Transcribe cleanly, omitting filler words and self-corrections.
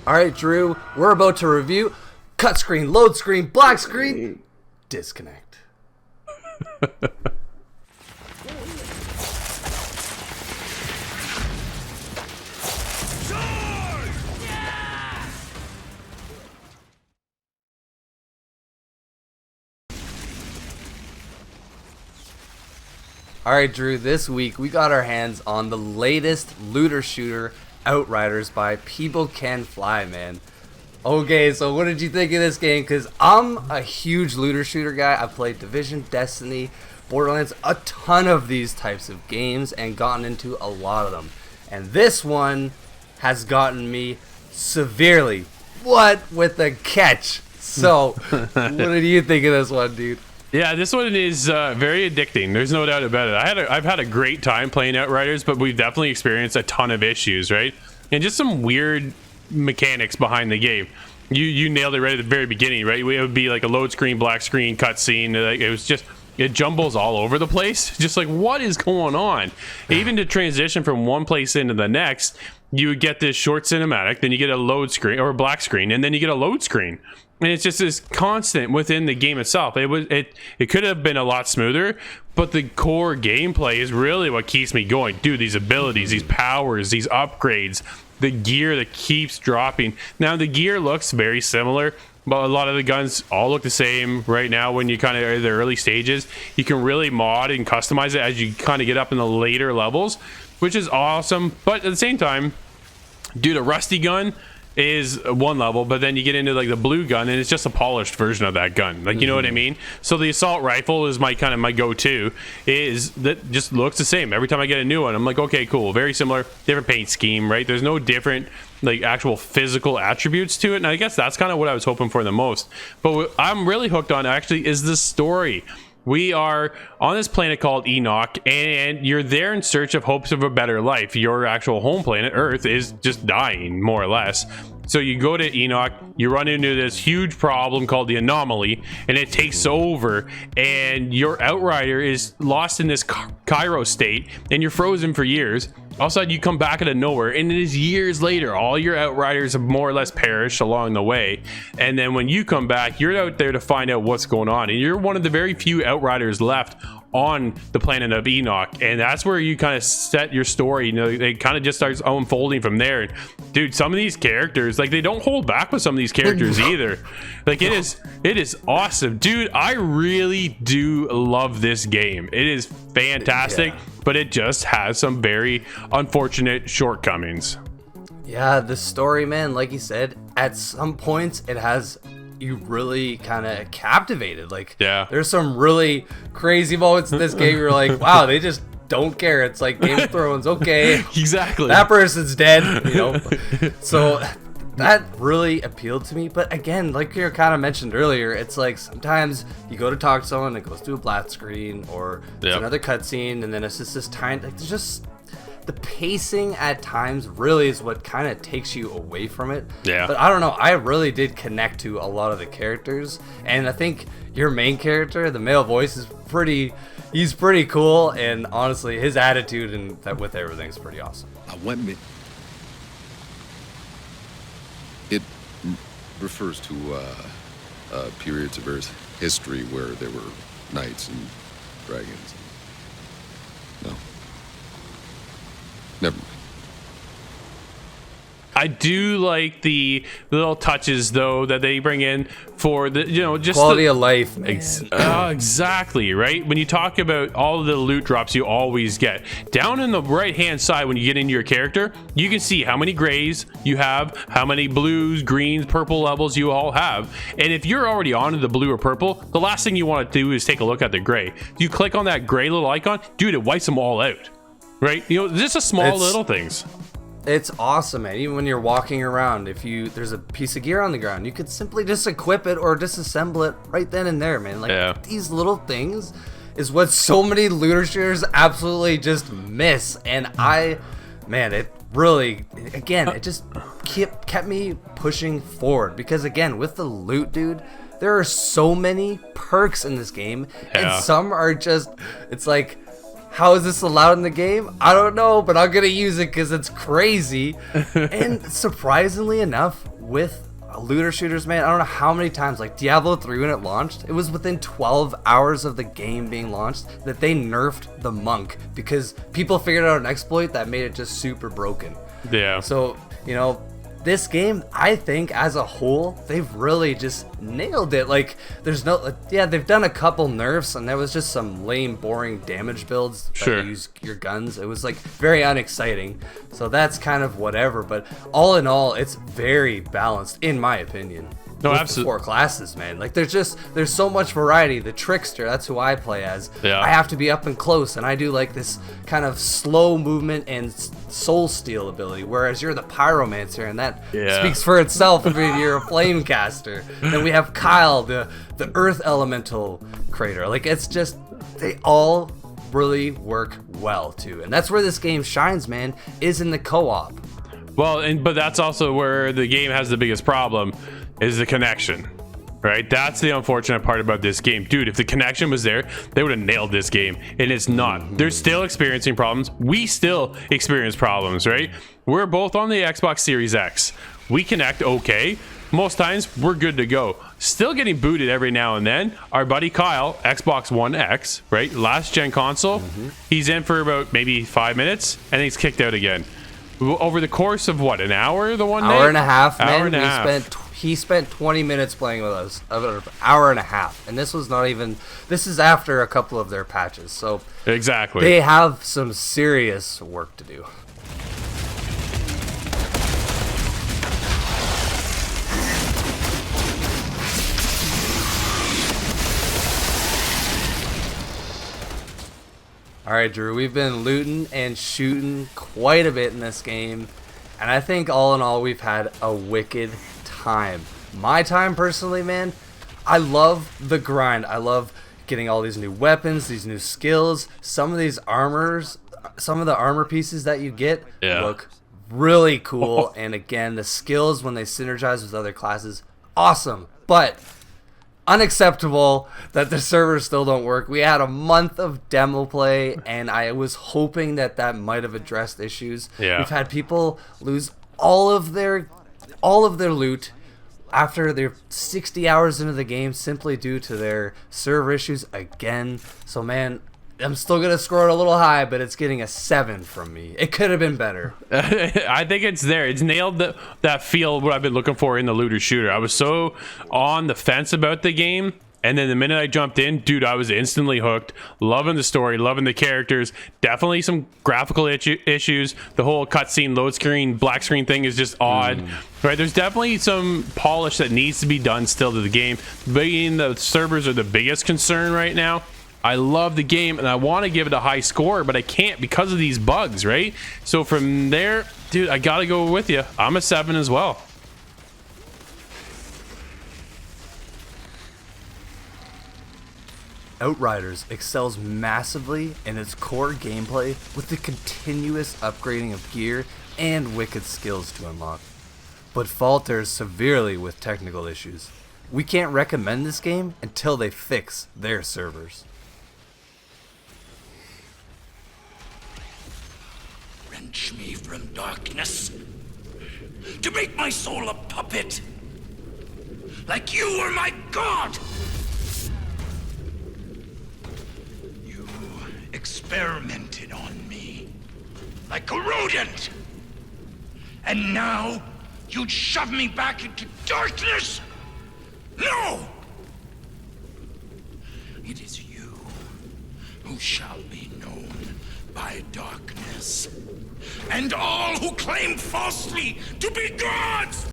All right, Drew, we're about to review cut screen, load screen, black screen, disconnect. All right, Drew, this week we got our hands on the latest looter shooter, Outriders by People Can Fly, man. Okay, so what did you think of this game? Because I'm a huge looter shooter guy. I've played Division, Destiny, Borderlands, a ton of these types of games, and gotten into a lot of them. And this one has gotten me severely. What with a catch? So, what did you think of this one, dude? Yeah, this one is very addicting. There's no doubt about it. I've had a great time playing Outriders, but we've definitely experienced a ton of issues, right? And just some weird mechanics behind the game. You nailed it right at the very beginning, right? It would be like a load screen, black screen, cutscene. Like, it jumbles all over the place. Just like, what is going on? Even to transition from one place into the next, you would get this short cinematic, then you get a load screen or a black screen, and then you get a load screen. And it's just this constant within the game itself. It could have been a lot smoother, but the core gameplay is really what keeps me going. Dude, these abilities, these powers, these upgrades, the gear that keeps dropping. Now, the gear looks very similar, but a lot of the guns all look the same right now when you kind of are in the early stages. You can really mod and customize it as you kind of get up in the later levels, which is awesome. But at the same time, dude, a rusty gun is one level, but then you get into like the blue gun and it's just a polished version of that gun, like, you know what I mean? So the assault rifle is my go-to, is that just looks the same every time I get a new one. I'm like, okay, cool, very similar, different paint scheme, right? There's no different like actual physical attributes to it, and I guess that's kind of what I was hoping for the most. But what I'm really hooked on actually is the story. We are on this planet called Enoch, and you're there in search of hopes of a better life. Your actual home planet, Earth, is just dying, more or less. So you go to Enoch, you run into this huge problem called the anomaly, and it takes over, and your Outrider is lost in this Cairo state, and you're frozen for years. All of a sudden, you come back out of nowhere, and it is years later. All your Outriders have more or less perished along the way. And then when you come back, you're out there to find out what's going on. And you're one of the very few Outriders left on the planet of Enoch. And that's where you kind of set your story. You know, it kind of just starts unfolding from there. And dude, some of these characters, like, they don't hold back with some of these characters either. Like, it is awesome. Dude, I really do love this game. It is fantastic. Yeah. But it just has some very unfortunate shortcomings. Yeah, the story, man, like you said, at some points it has you really kind of captivated. Like, yeah, there's some really crazy moments in this game. You're like, wow, they just don't care. It's like Game of Thrones. Okay, exactly. That person's dead. You know, so that really appealed to me. But again, like you kind of mentioned earlier, it's like sometimes you go to talk to someone, it goes to a black screen, or it's another cutscene, and then it's just this time. Like, there's just the pacing at times really is what kind of takes you away from it. Yeah. But I don't know. I really did connect to a lot of the characters, and I think your main character, the male voice, is pretty. He's pretty cool, and honestly, his attitude and that with everything is pretty awesome. I went mid. It refers to periods of Earth's history where there were knights and dragons. No. Never mind. I do like the little touches, though, that they bring in for the, you know, just quality of life, man. Exactly, right? When you talk about all of the loot drops you always get, down in the right-hand side when you get into your character, you can see how many grays you have, how many blues, greens, purple levels you all have. And if you're already on the blue or purple, the last thing you want to do is take a look at the gray. You click on that gray little icon, dude, it wipes them all out, right? You know, just a small little things. It's awesome, man. Even when you're walking around, if there's a piece of gear on the ground, you could simply just equip it or disassemble it right then and there, man. Like, these little things is what so many looter shooters absolutely just miss. And it really, again, it just kept me pushing forward. Because again, with the loot, dude, there are so many perks in this game, and some are just, it's like, How is this allowed in the game? I don't know, but I'm gonna use it because it's crazy. And surprisingly enough, with looter shooters, man, I don't know how many times, like Diablo 3 when it launched, it was within 12 hours of the game being launched that they nerfed the monk because people figured out an exploit that made it just super broken. Yeah. So, you know, this game, I think as a whole, they've really just nailed it. Like, there's no, yeah, they've done a couple nerfs, and there was just some lame, boring damage builds that use your guns. It was like very unexciting. So that's kind of whatever. But all in all, it's very balanced, in my opinion. No, with absolutely. The 4 classes, man. Like, there's so much variety. The trickster, that's who I play as. Yeah. I have to be up and close, and I do like this kind of slow movement and soul steal ability, whereas you're the pyromancer, and that speaks for itself. I mean, you're a flame caster. Then we have Kyle, the earth elemental creator. Like, it's just, they all really work well too, and that's where this game shines, man, is in the co-op. Well, but that's also where the game has the biggest problem, is the connection, right? That's the unfortunate part about this game. Dude, if the connection was there, they would have nailed this game, and it's not. They're still experiencing problems. We still experience problems, right? We're both on the Xbox Series X. We connect okay. Most times, we're good to go. Still getting booted every now and then. Our buddy Kyle, Xbox One X, right? Last gen console. He's in for about maybe 5 minutes, and he's kicked out again. Over the course of what, an hour? The one hour and a half, man. Hour and a half. He spent 20 minutes playing with us, about an hour and a half, and this was not even. This is after a couple of their patches, so exactly they have some serious work to do. All right, Drew, we've been looting and shooting quite a bit in this game, and I think all in all, we've had a wicked time. My time, personally, man, I love the grind. I love getting all these new weapons, these new skills. Some of these armors, some of the armor pieces that you get look really cool, and again, the skills, when they synergize with other classes, awesome. But unacceptable that the servers still don't work. We had a month of demo play, and I was hoping that might have addressed issues. Yeah. We've had people lose all of their loot after they're 60 hours into the game simply due to their server issues again. So, man, I'm still going to score it a little high, but it's getting a 7 from me. It could have been better. I think it's there. It's nailed that feel, what I've been looking for in the looter shooter. I was so on the fence about the game, and then the minute I jumped in, dude, I was instantly hooked. Loving the story, loving the characters. Definitely some graphical issues. The whole cutscene, load screen, black screen thing is just odd. Right? There's definitely some polish that needs to be done still to the game. Being the servers are the biggest concern right now. I love the game, and I want to give it a high score, but I can't because of these bugs, right? So from there, dude, I got to go with you. I'm a 7 as well. Outriders excels massively in its core gameplay with the continuous upgrading of gear and wicked skills to unlock, but falters severely with technical issues. We can't recommend this game until they fix their servers. Wrench me from darkness to make my soul a puppet, like you were my god. You experimented on me like a rodent, and now you'd shove me back into darkness? No! It is you who shall be known by darkness, and all who claim falsely to be gods!